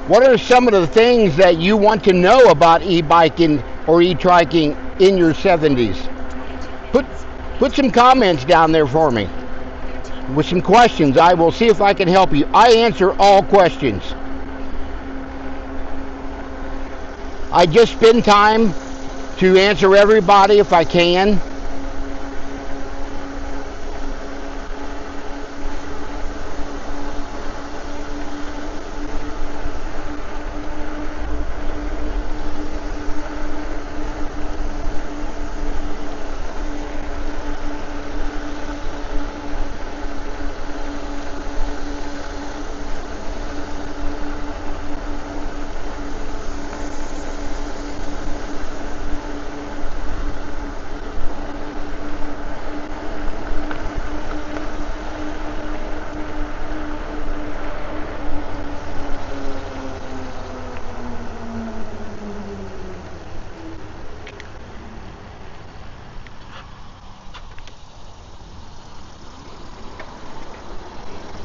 What are some of the things that you want to know about e-biking or e-triking in your 70s? Put put some comments down there for me with some questions. I will see if I can help you. I answer all questions. I just spend time to answer everybody if I can.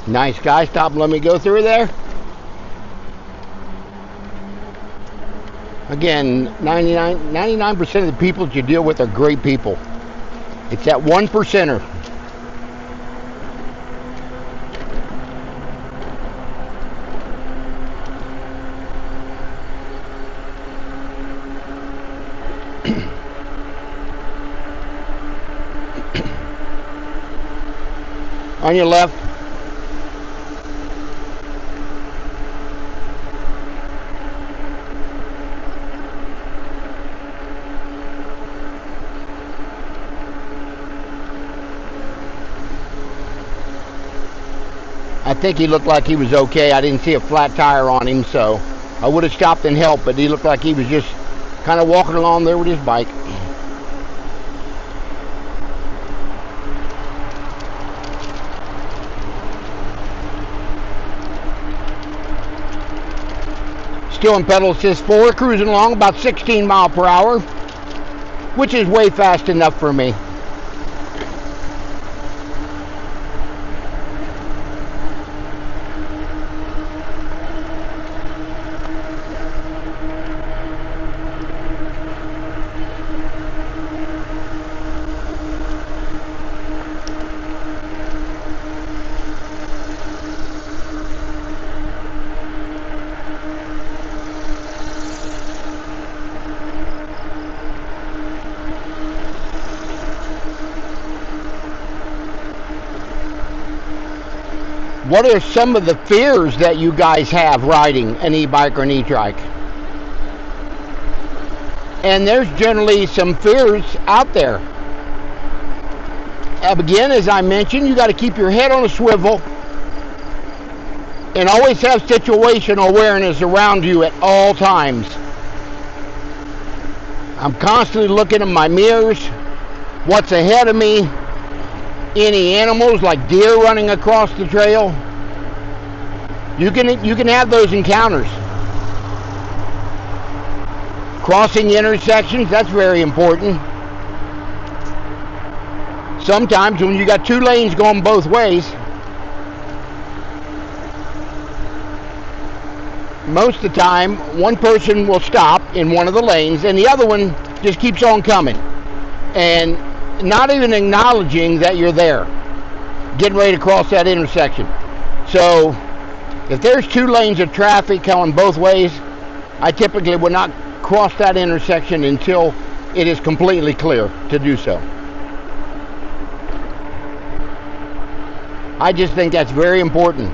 Nice guy, stop and let me go through there. Again, 99% of the people that you deal with are great people. It's that 1%er. On your left. I think he looked like he was okay. I didn't see a flat tire on him, so I would have stopped and helped, but he looked like he was just kind of walking along there with his bike. Still in pedal assist 4, cruising along about 16 miles per hour, which is way fast enough for me. What are some of the fears that you guys have riding an e-bike or an e-trike? And there's generally some fears out there. Again, as I mentioned, you got to keep your head on a swivel and always have situational awareness around you at all times. I'm constantly looking at my mirrors, what's ahead of me, any animals like deer running across the trail. You can have those encounters. Crossing intersections, that's very important. Sometimes when you got two lanes going both ways, most of the time one person will stop in one of the lanes and the other one just keeps on coming and not even acknowledging that you're there, getting ready to cross that intersection. So if there's two lanes of traffic coming both ways, I typically would not cross that intersection until it is completely clear to do so. I just think that's very important.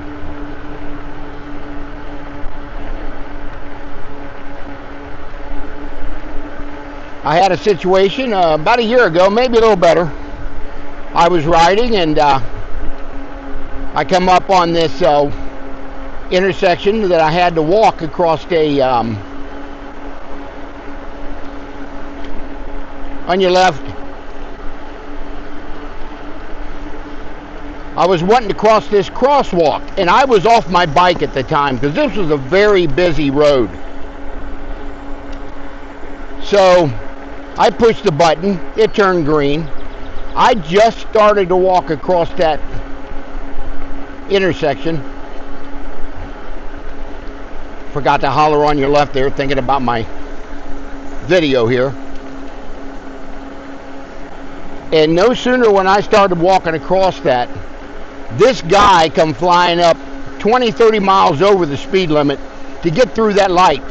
I had a situation about a year ago, maybe a little better. I was riding and I come up on this intersection that I had to walk across a on your left. I was wanting to cross this crosswalk and I was off my bike at the time because this was a very busy road. So I pushed the button, it turned green. I just started to walk across that intersection. Forgot to holler on your left there, thinking about my video here. And no sooner when I started walking across that, this guy come flying up 20, 30 miles over the speed limit to get through that light.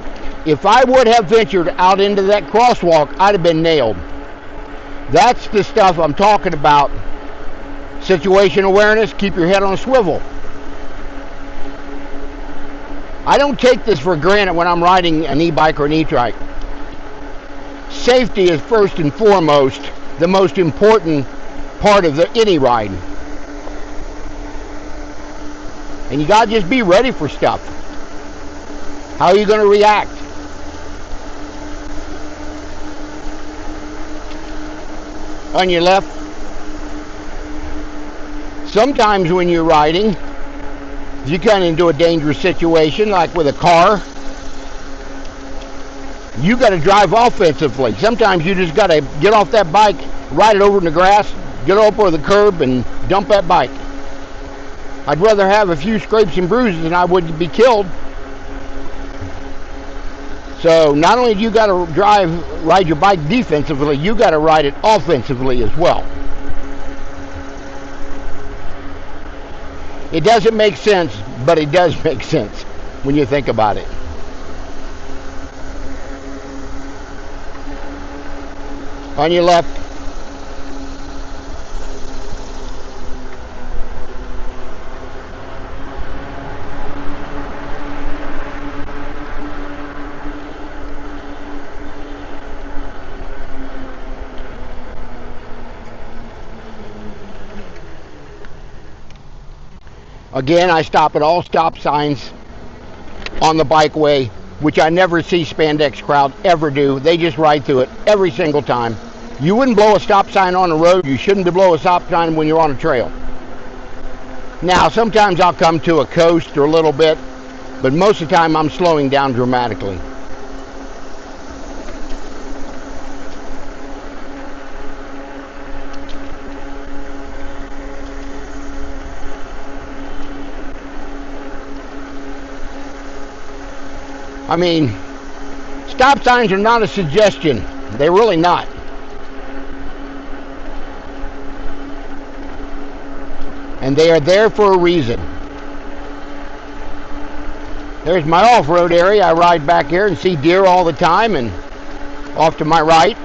If I would have ventured out into that crosswalk, I'd have been nailed. That's the stuff I'm talking about. Situation awareness, keep your head on a swivel. I don't take this for granted when I'm riding an e-bike or an e-trike. Safety is first and foremost the most important part of any ride. And you gotta just be ready for stuff. How are you gonna react? On your left, sometimes when you're riding, you get into a dangerous situation, like with a car, you got to drive offensively. Sometimes you just got to get off that bike, ride it over in the grass, get over the curb, and dump that bike. I'd rather have a few scrapes and bruises than I would be killed. So not only do you got to ride your bike defensively, you got to ride it offensively as well. It doesn't make sense, but it does make sense when you think about it. On your left. Again, I stop at all stop signs on the bikeway, which I never see spandex crowd ever do. They just ride through it every single time. You wouldn't blow a stop sign on the road. You shouldn't blow a stop sign when you're on a trail. Now, sometimes I'll come to a coast or a little bit, but most of the time I'm slowing down dramatically. I mean, stop signs are not a suggestion. They're really not. And they are there for a reason. There's my off-road area. I ride back here and see deer all the time, and off to my right.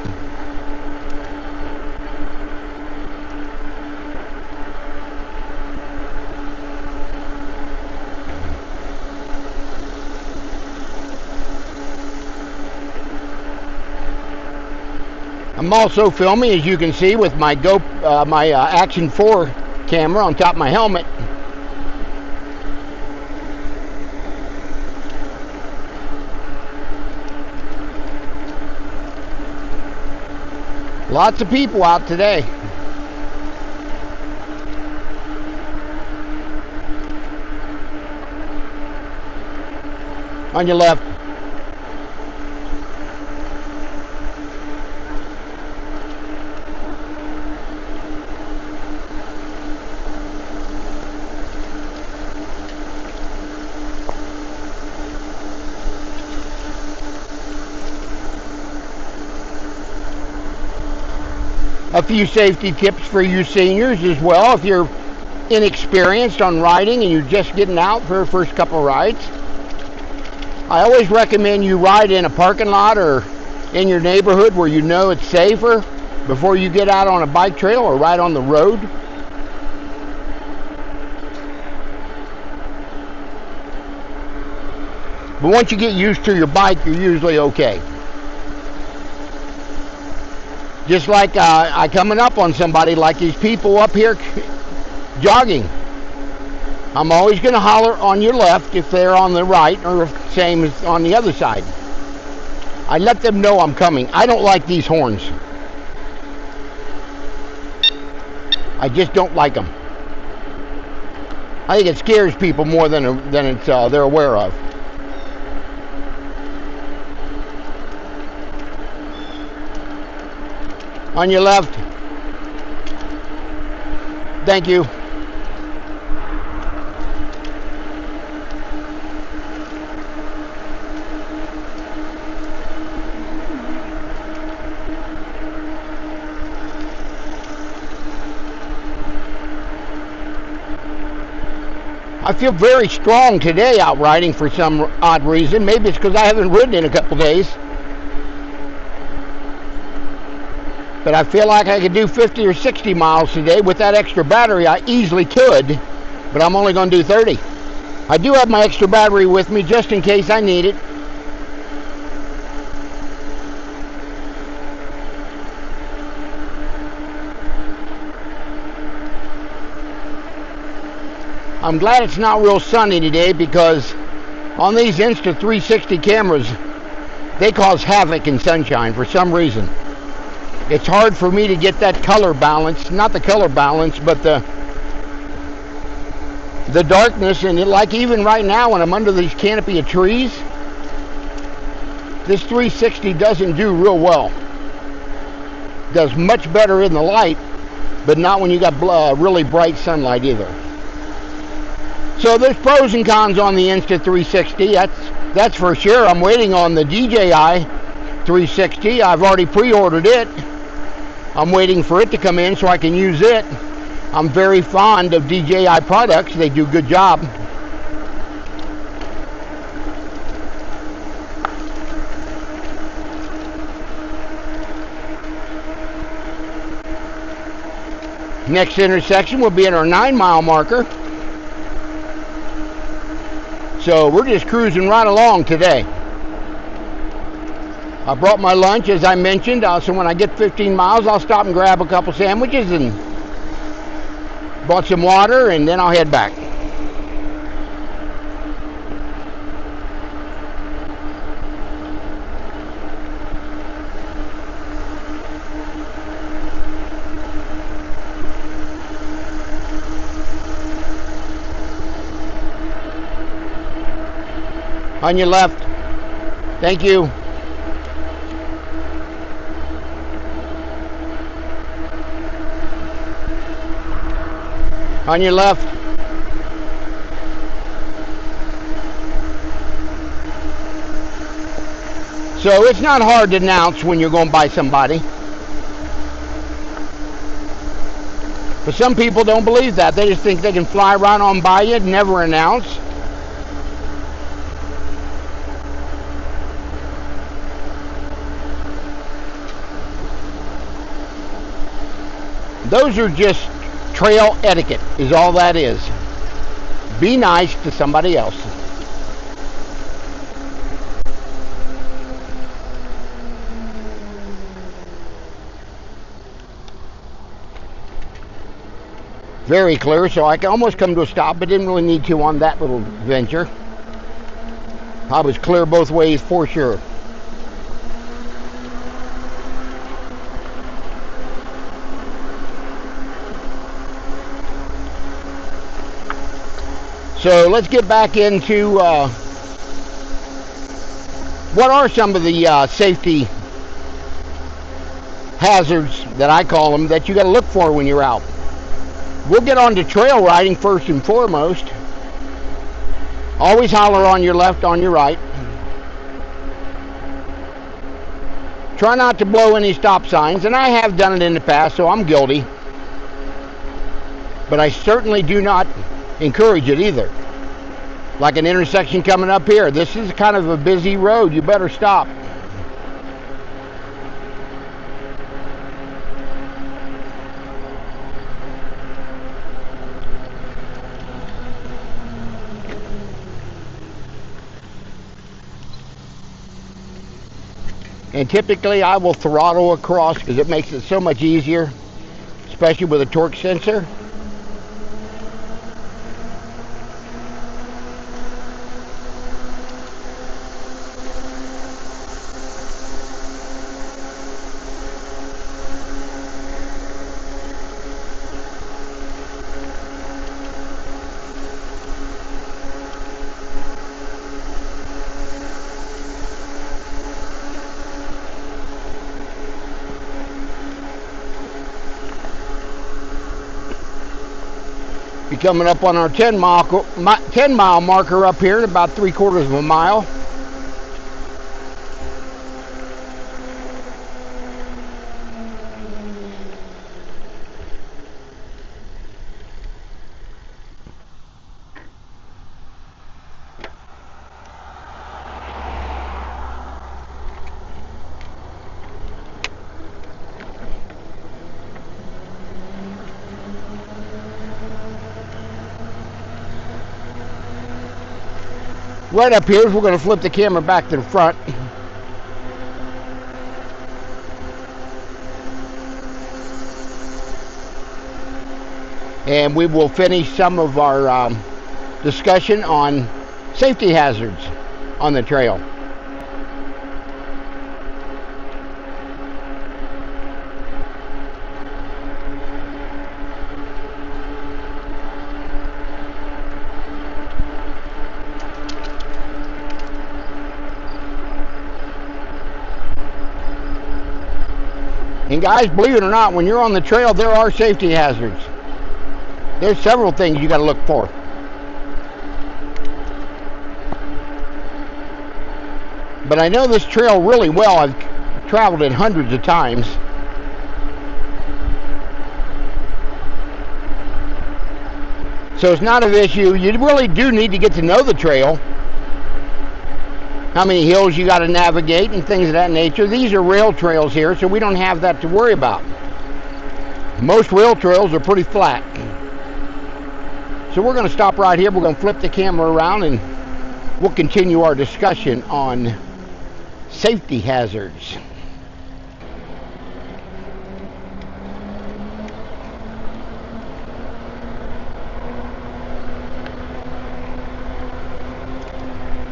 I'm also filming, as you can see, with my Action 4 camera on top of my helmet. Lots of people out today. On your left. A few safety tips for you seniors as well. If you're inexperienced on riding and you're just getting out for the first couple of rides, I always recommend you ride in a parking lot or in your neighborhood where you know it's safer before you get out on a bike trail or ride on the road. But once you get used to your bike, you're usually okay. Just like I coming up on somebody like these people up here jogging. I'm always going to holler on your left if they're on the right, or same as on the other side. I let them know I'm coming. I don't like these horns. I just don't like them. I think it scares people more than it's they're aware of. On your left. Thank you. I feel very strong today out riding for some odd reason. Maybe it's because I haven't ridden in a couple days. But I feel like I could do 50 or 60 miles today. With that extra battery, I easily could, but I'm only going to do 30. I do have my extra battery with me just in case I need it. I'm glad it's not real sunny today, because on these Insta360 cameras, they cause havoc in sunshine for some reason. It's hard for me to get that color balance, not the color balance, but the darkness. And like even right now when I'm under these canopy of trees, this 360 doesn't do real well. Does much better in the light, but not when you got really bright sunlight either. So there's pros and cons on the Insta360, that's for sure. I'm waiting on the DJI 360. I've already pre-ordered it. I'm waiting for it to come in so I can use it. I'm very fond of DJI products. They do a good job. Next intersection will be at our 9-mile marker. So we're just cruising right along today. I brought my lunch, as I mentioned, so when I get 15 miles, I'll stop and grab a couple sandwiches and bought some water, and then I'll head back. On your left. Thank you. On your left. So it's not hard to announce when you're going by somebody. But some people don't believe that. They just think they can fly right on by you and never announce. Those are just trail etiquette, is all that is. Be nice to somebody else. Very clear, so I can almost come to a stop, but didn't really need to on that little venture. I was clear both ways for sure. So let's get back into what are some of the safety hazards, that I call them, that you got to look for when you're out. We'll get on to trail riding first and foremost. Always holler on your left, on your right. Try not to blow any stop signs, and I have done it in the past, so I'm guilty. But I certainly do not encourage it either. Like an intersection coming up here. This is kind of a busy road. You better stop. And typically I will throttle across because it makes it so much easier, especially with a torque sensor. Be coming up on our 10-mile marker up here in about 3/4 of a mile. right up here, we're going to flip the camera back to the front. And we will finish some of our discussion on safety hazards on the trail. And guys, believe it or not, when you're on the trail, there are safety hazards. There's several things you got to look for. But I know this trail really well. I've traveled it hundreds of times. So it's not an issue. You really do need to get to know the trail. How many hills you got to navigate and things of that nature. These are rail trails here, so we don't have that to worry about. Most rail trails are pretty flat. So we're going to stop right here. We're going to flip the camera around and we'll continue our discussion on safety hazards.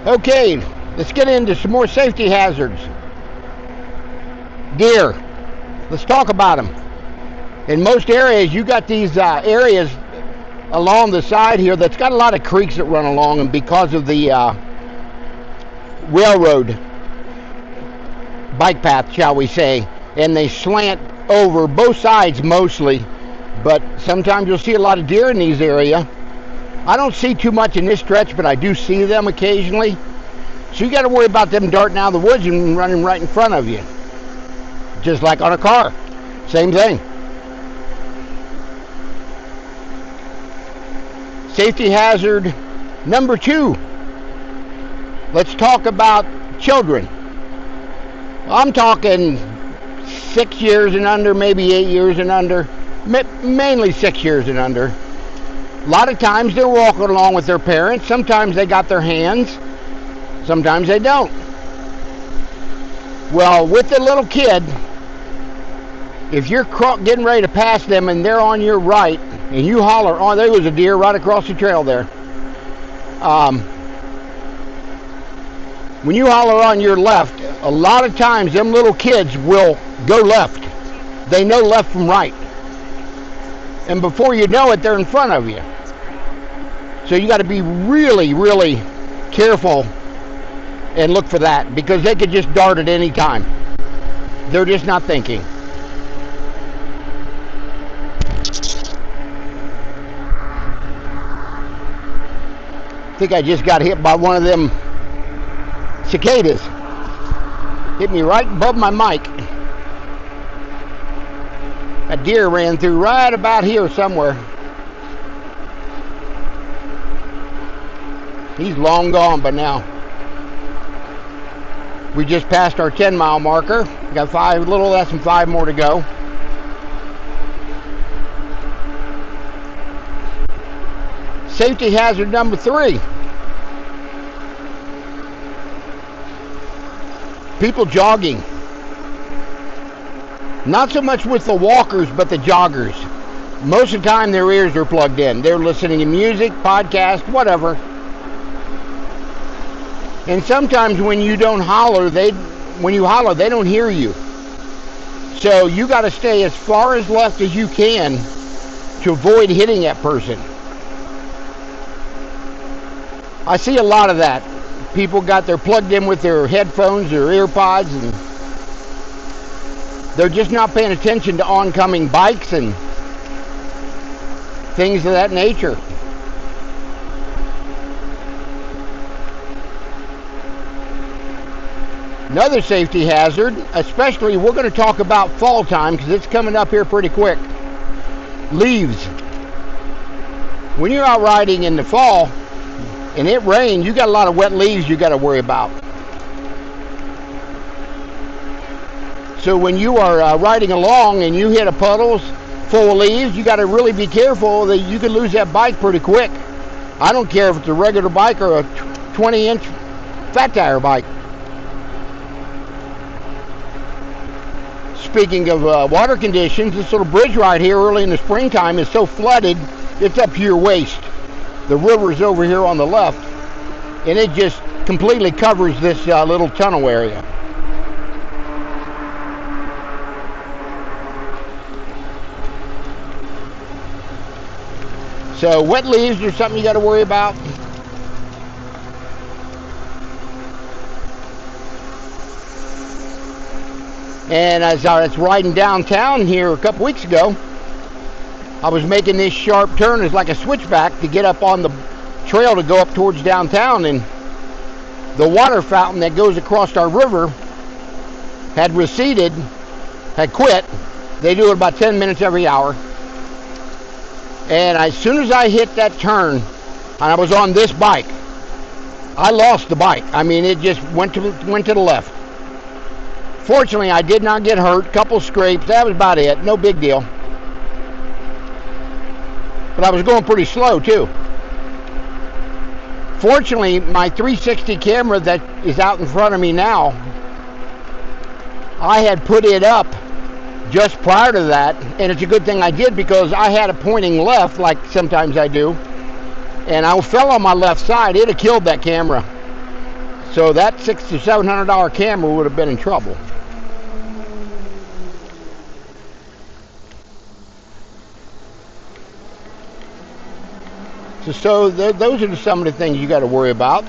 Okay, let's get into some more safety hazards. Deer. Let's talk about them. In most areas, you got these areas along the side here that's got a lot of creeks that run along, and because of the railroad bike path, shall we say, and they slant over both sides mostly, but sometimes you'll see a lot of deer in these areas. I don't see too much in this stretch, but I do see them occasionally. So you got to worry about them darting out of the woods and running right in front of you. Just like on a car. Same thing. Safety hazard number 2. Let's talk about children. I'm talking 6 years and under, maybe 8 years and under. Mainly 6 years and under. A lot of times they're walking along with their parents. Sometimes they got their hands. Sometimes they don't. Well, with the little kid, if you're getting ready to pass them and they're on your right, and you holler, oh, there was a deer right across the trail there. When you holler on your left, a lot of times them little kids will go left. They know left from right. And before you know it, they're in front of you. So you got to be really, really careful and look for that, because they could just dart at any time. They're just not thinking. I think I just got hit by one of them cicadas. Hit me right above my mic. A deer ran through right about here somewhere. He's long gone by now. We just passed our 10-mile marker. Got a little less than 5 more to go. Safety hazard number 3. People jogging. Not so much with the walkers, but the joggers. Most of the time their ears are plugged in. They're listening to music, podcast, whatever. And sometimes when you don't holler, they don't hear you. So you got to stay as far as left as you can to avoid hitting that person. I see a lot of that. People they're plugged in with their headphones or earpods, and they're just not paying attention to oncoming bikes and things of that nature. Another safety hazard, especially we're going to talk about fall time because it's coming up here pretty quick. Leaves. When you're out riding in the fall and it rains, you got a lot of wet leaves you got to worry about. So when you are riding along and you hit a puddle full of leaves, you got to really be careful that you can lose that bike pretty quick. I don't care if it's a regular bike or a 20-inch fat tire bike. Speaking of water conditions, this little bridge right here early in the springtime is so flooded, it's up to your waist. The river's over here on the left, and it just completely covers this little tunnel area. So wet leaves are something you got to worry about. And as I was riding downtown here a couple weeks ago, I was making this sharp turn as like a switchback to get up on the trail to go up towards downtown, and the water fountain that goes across our river had receded, had quit. They do it about 10 minutes every hour. And as soon as I hit that turn, and I was on this bike, I lost the bike. I mean, it just went to the left. Fortunately, I did not get hurt. Couple scrapes. That was about it. No big deal. But I was going pretty slow, too. Fortunately, my 360 camera that is out in front of me now, I had put it up just prior to that, and it's a good thing I did because I had it pointing left like sometimes I do, and I fell on my left side. It'd have killed that camera. So that $600 to $700 camera would have been in trouble. So those are some of the things you got to worry about.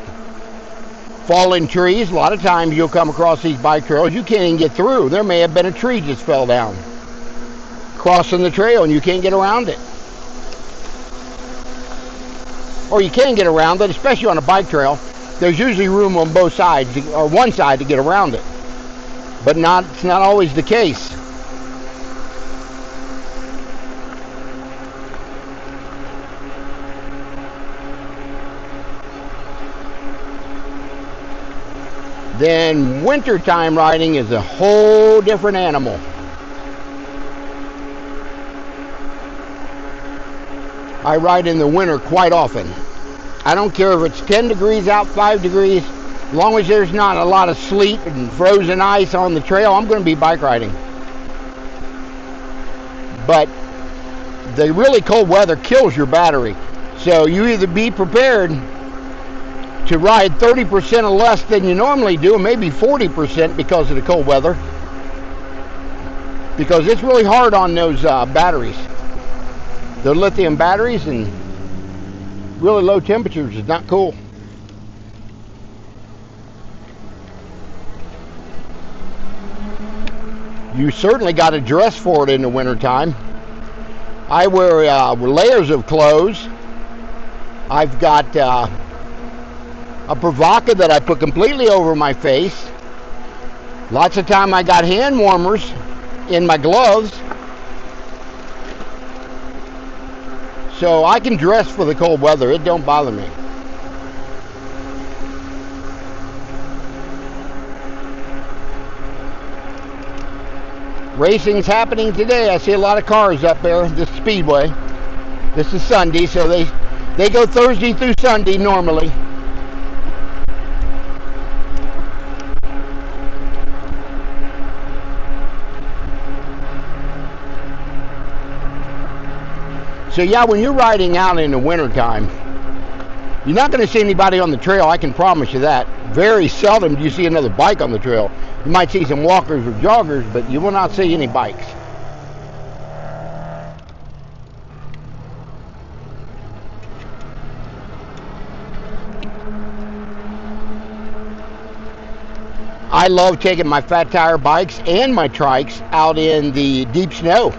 Falling trees. A lot of times you'll come across these bike trails, you can't even get through. There may have been a tree just fell down crossing the trail and you can't get around it. Or you can get around it, especially on a bike trail. There's usually room on both sides, or one side, to get around it. But it's not always the case. Then wintertime riding is a whole different animal. I ride in the winter quite often. I don't care if it's 10 degrees out, 5 degrees, as long as there's not a lot of sleet and frozen ice on the trail, I'm going to be bike riding. But the really cold weather kills your battery. So you either be prepared to ride 30% or less than you normally do, and maybe 40% because of the cold weather, because it's really hard on those batteries. They're lithium batteries, and really low temperatures is not cool. You certainly got to dress for it in the wintertime. I wear layers of clothes. I've got a Provoca that I put completely over my face. Lots of time I got hand warmers in my gloves. So I can dress for the cold weather. It don't bother me. Racing's happening today. I see a lot of cars up there. This Speedway. This is Sunday, so they go Thursday through Sunday normally. So yeah, when you're riding out in the wintertime, you're not going to see anybody on the trail, I can promise you that. Very seldom do you see another bike on the trail. You might see some walkers or joggers, but you will not see any bikes. I love taking my fat tire bikes and my trikes out in the deep snow.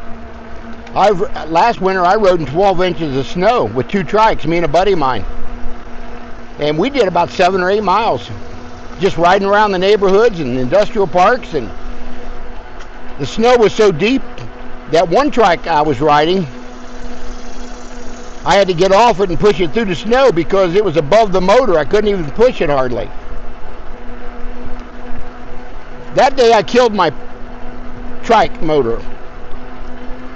Last winter I rode in 12 inches of snow with 2 trikes, me and a buddy of mine. And we did about 7 or 8 miles just riding around the neighborhoods and industrial parks. And the snow was so deep that one trike I was riding, I had to get off it and push it through the snow because it was above the motor. I couldn't even push it hardly. That day I killed my trike motor.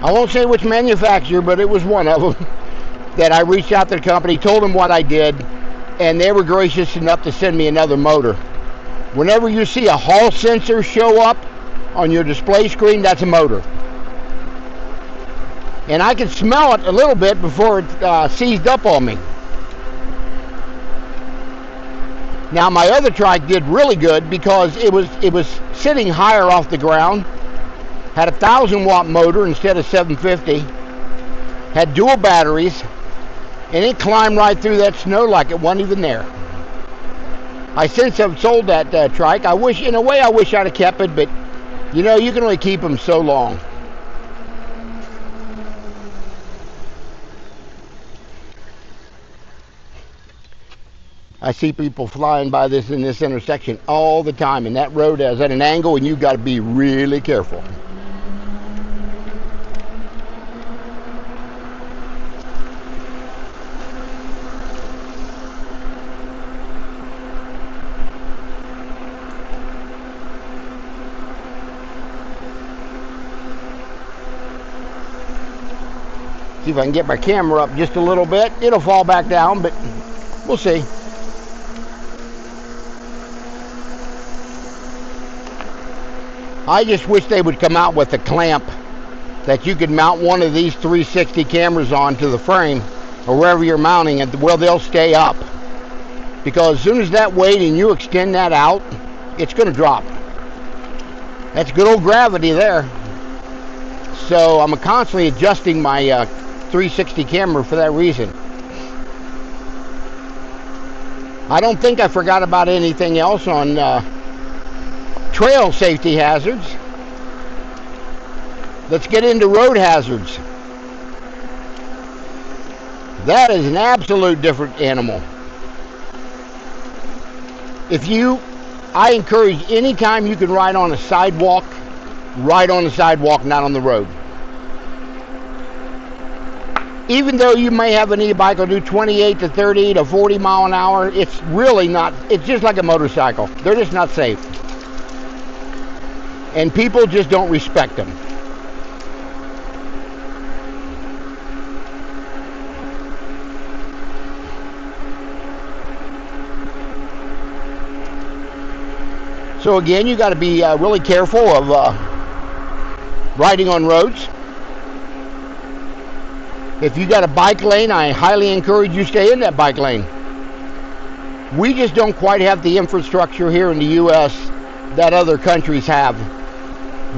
I won't say which manufacturer, but it was one of them that I reached out to the company, told them what I did, and they were gracious enough to send me another motor. Whenever you see a hall sensor show up on your display screen, that's a motor. And I could smell it a little bit before it seized up on me. Now my other trike did really good because it was sitting higher off the ground, had a 1,000-watt motor instead of 750, had dual batteries, and it climbed right through that snow like it wasn't even there. I since have sold that trike. In a way I wish I'd have kept it, but you know, you can only keep them so long. I see people flying by this in this intersection all the time, and that road is at an angle and you've got to be really careful. See if I can get my camera up just a little bit. It'll fall back down, but we'll see. I just wish they would come out with a clamp that you could mount one of these 360 cameras on to the frame or wherever you're mounting it, where they'll stay up. Because as soon as that weight and you extend that out, it's going to drop. That's good old gravity there. So I'm constantly adjusting my 360 camera for that reason. I don't think I forgot about anything else on trail safety hazards. Let's get into road hazards. That is an absolute different animal. I encourage anytime you can ride on a sidewalk, ride on the sidewalk, not on the road. Even though you may have an e-bike will do 28 to 30 to 40 mile an hour, it's really not, it's just like a motorcycle. They're just not safe. And people just don't respect them. So again, you got to be really careful of riding on roads. If you got a bike lane, I highly encourage you stay in that bike lane. We just don't quite have the infrastructure here in the U.S. that other countries have.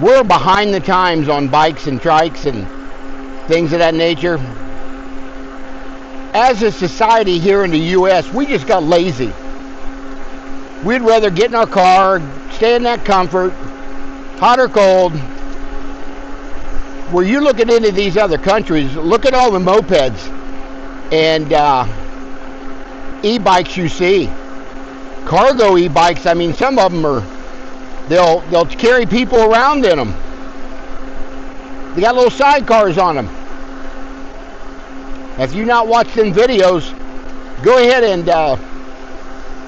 We're behind the times on bikes and trikes and things of that nature. As a society here in the U.S., we just got lazy. We'd rather get in our car, stay in that comfort, hot or cold. Where you looking into these other countries, look at all the mopeds and e-bikes you see. Cargo e-bikes, I mean, some of them are, they'll carry people around in them. They got little sidecars on them. If you've not watched them videos, go ahead and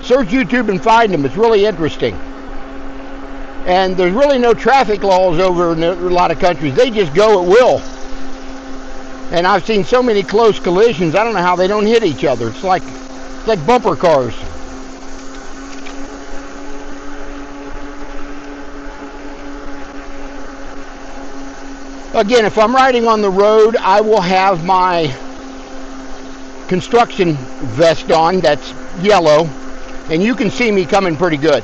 search YouTube and find them. It's really interesting. And there's really no traffic laws over in a lot of countries. They just go at will. And I've seen so many close collisions, I don't know how they don't hit each other. It's like bumper cars. Again, if I'm riding on the road, I will have my construction vest on that's yellow, and you can see me coming pretty good.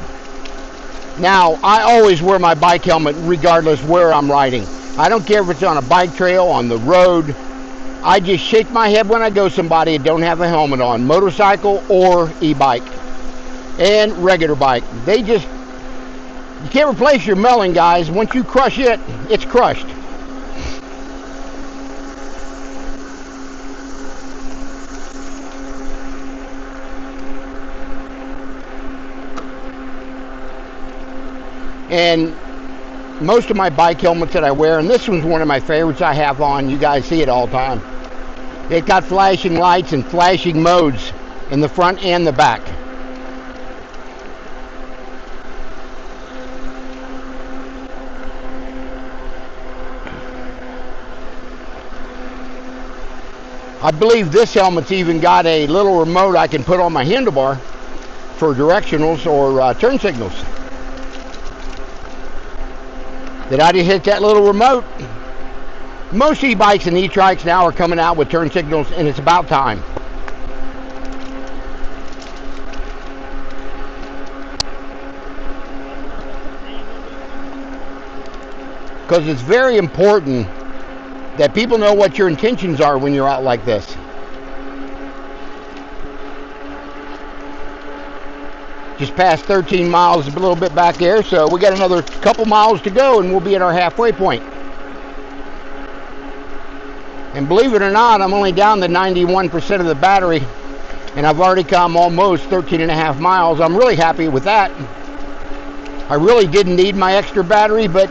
Now, I always wear my bike helmet regardless where I'm riding. I don't care if it's on a bike trail, on the road. I just shake my head when I go somebody and don't have a helmet on, motorcycle or e-bike and regular bike. You can't replace your melon, guys. Once you crush it, it's crushed. And most of my bike helmets that I wear, and this one's one of my favorites I have on, you guys see it all the time. It got flashing lights and flashing modes in the front and the back. I believe this helmet's even got a little remote I can put on my handlebar for directionals or turn signals. Did I just hit that little remote? Most e-bikes and e-trikes now are coming out with turn signals, and it's about time. Because it's very important that people know what your intentions are when you're out like this. Just past 13 miles, a little bit back there, so we got another couple miles to go and we'll be at our halfway point. And believe it or not, I'm only down to 91% of the battery, and I've already come almost 13 and a half miles. I'm really happy with that. I really didn't need my extra battery, but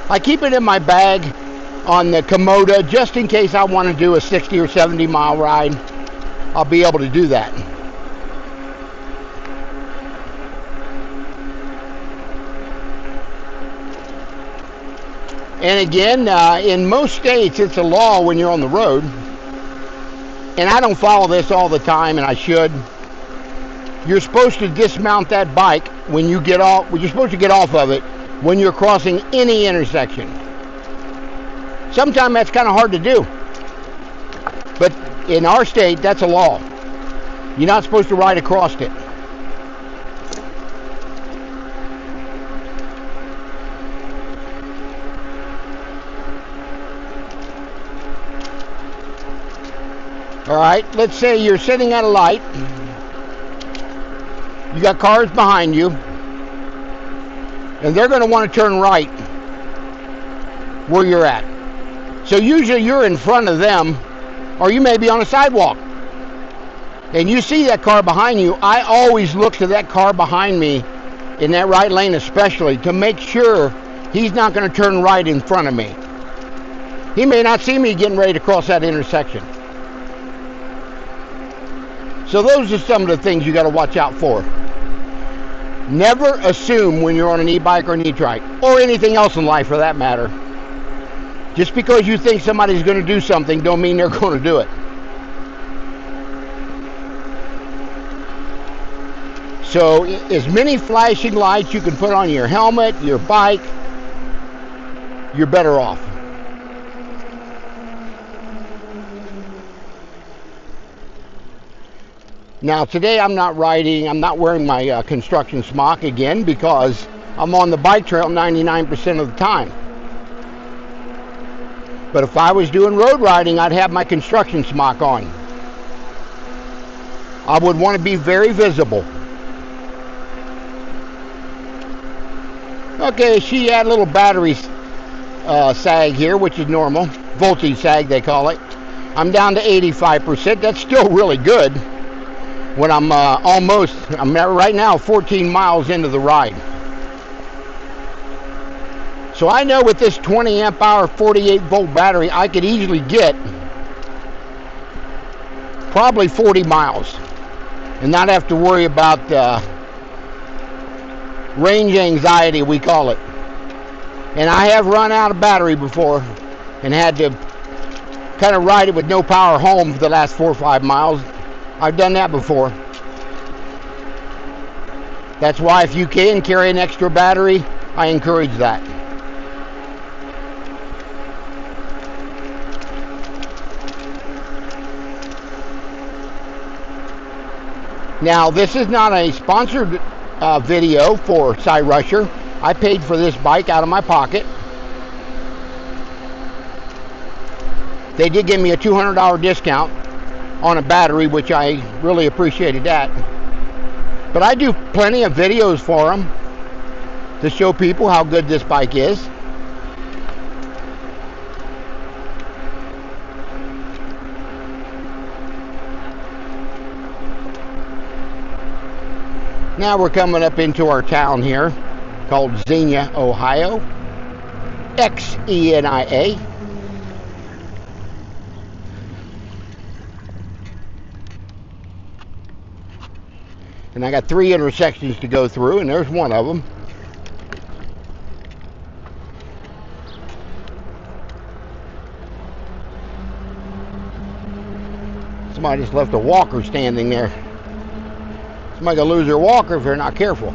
I keep it in my bag on the Kommoda just in case I want to do a 60 or 70 mile ride. I'll be able to do that. And again, in most states, it's a law when you're on the road. And I don't follow this all the time, and I should. You're supposed to dismount that bike when you get off. You're supposed to get off of it when you're crossing any intersection. Sometimes that's kind of hard to do. But in our state, that's a law. You're not supposed to ride across it. All right, let's say you're sitting at a light. You got cars behind you, and they're going to want to turn right where you're at. So usually you're in front of them, or you may be on a sidewalk, and you see that car behind you. I always look to that car behind me, in that right lane especially, to make sure he's not going to turn right in front of me. He may not see me getting ready to cross that intersection. So those are some of the things you got to watch out for. Never assume when you're on an e-bike or an e-trike, or anything else in life for that matter. Just because you think somebody's going to do something don't mean they're going to do it. So as many flashing lights you can put on your helmet, your bike, you're better off. Now today I'm not wearing my construction smock again because I'm on the bike trail 99% of the time. But if I was doing road riding, I'd have my construction smock on. I would want to be very visible. Okay, she had a little battery sag here, which is normal. Voltage sag, they call it. I'm down to 85%. That's still really good. When I'm right now 14 miles into the ride. So I know with this 20 amp hour 48 volt battery I could easily get probably 40 miles and not have to worry about range anxiety, we call it. And I have run out of battery before and had to kind of ride it with no power home for the last 4 or 5 miles. I've done that before. That's why if you can carry an extra battery, I encourage that. Now, this is not a sponsored video for Cyrusher. I paid for this bike out of my pocket. They did give me a $200 discount on a battery, which I really appreciated that. But I do plenty of videos for them to show people how good this bike is. Now we're coming up into our town here called Xenia, Ohio. Xenia. And I got 3 intersections to go through, and there's one of them. Somebody just left a walker standing there. Somebody gonna lose their walker if they're not careful.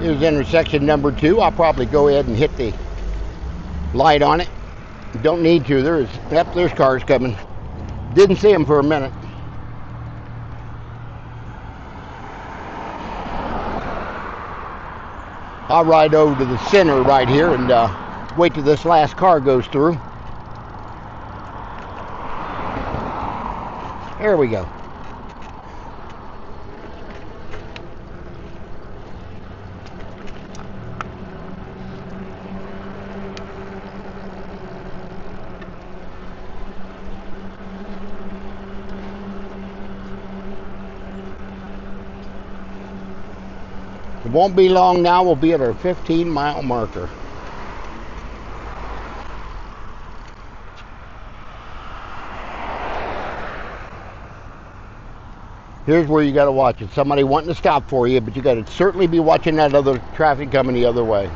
Here's intersection number 2. I'll probably go ahead and hit the light on it. Don't need to. There's cars coming. Didn't see them for a minute. I'll ride over to the center right here and wait till this last car goes through. There we go. It won't be long now, we'll be at our 15-mile marker. Here's where you got to watch it. Somebody wanting to stop for you, but you got to certainly be watching that other traffic coming the other way.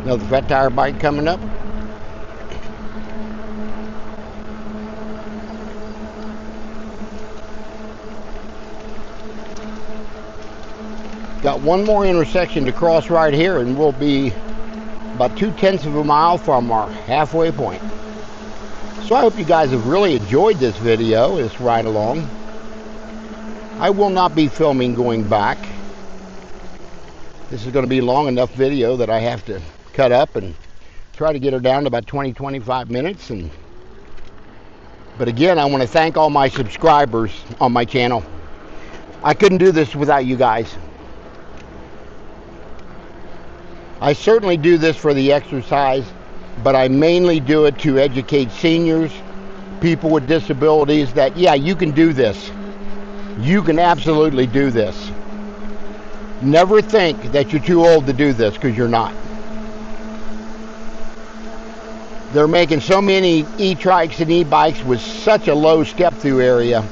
Another fat tire bike coming up. Got one more intersection to cross right here, and we'll be about 2/10 of a mile from our halfway point. So I hope you guys have really enjoyed this video, this ride along. I will not be filming going back. This is going to be a long enough video that I have to cut up and try to get her down to about 20-25 minutes. But again, I want to thank all my subscribers on my channel. I couldn't do this without you guys. I certainly do this for the exercise, but I mainly do it to educate seniors, people with disabilities, that yeah, you can do this. You can absolutely do this. Never think that you're too old to do this, because you're not. They're making so many e-trikes and e-bikes with such a low step-through area.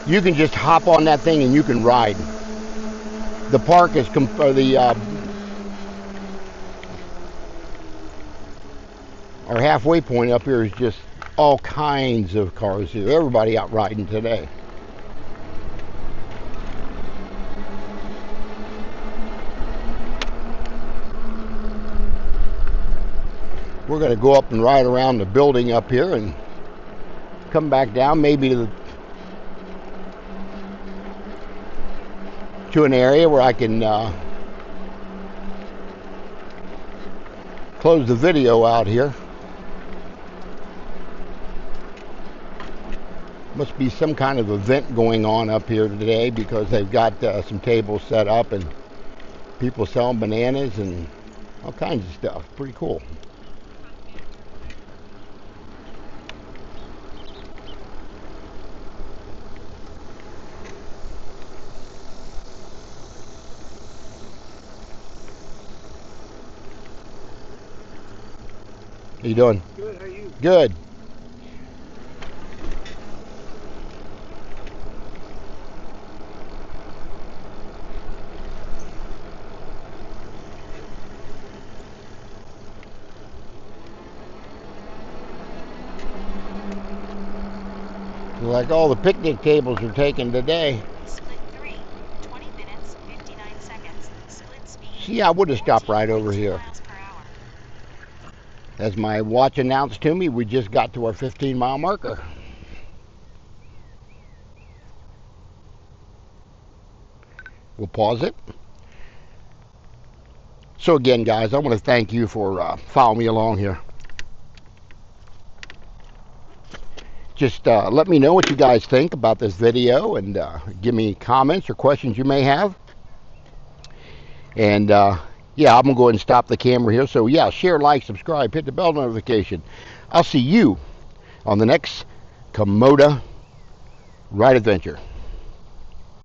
You can just hop on that thing and you can ride. The park is our halfway point up here is just all kinds of cars here. Everybody out riding today. We're going to go up and ride around the building up here and come back down, maybe to an area where I can close the video out here. Must be some kind of event going on up here today, because they've got some tables set up and people selling bananas and all kinds of stuff. Pretty cool. How you doing? Good, how are you? Good. Like all the picnic tables are taken today. Split 3, 20 minutes, 59 seconds. Split speed. See, I would have stopped right over here. miles per hour. As my watch announced to me, we just got to our 15-mile marker. We'll pause it. So again, guys, I want to thank you for following me along here. Just let me know what you guys think about this video, and give me comments or questions you may have. And yeah, I'm going to go ahead and stop the camera here. So yeah, share, like, subscribe, hit the bell notification. I'll see you on the next Kommoda Ride Adventure.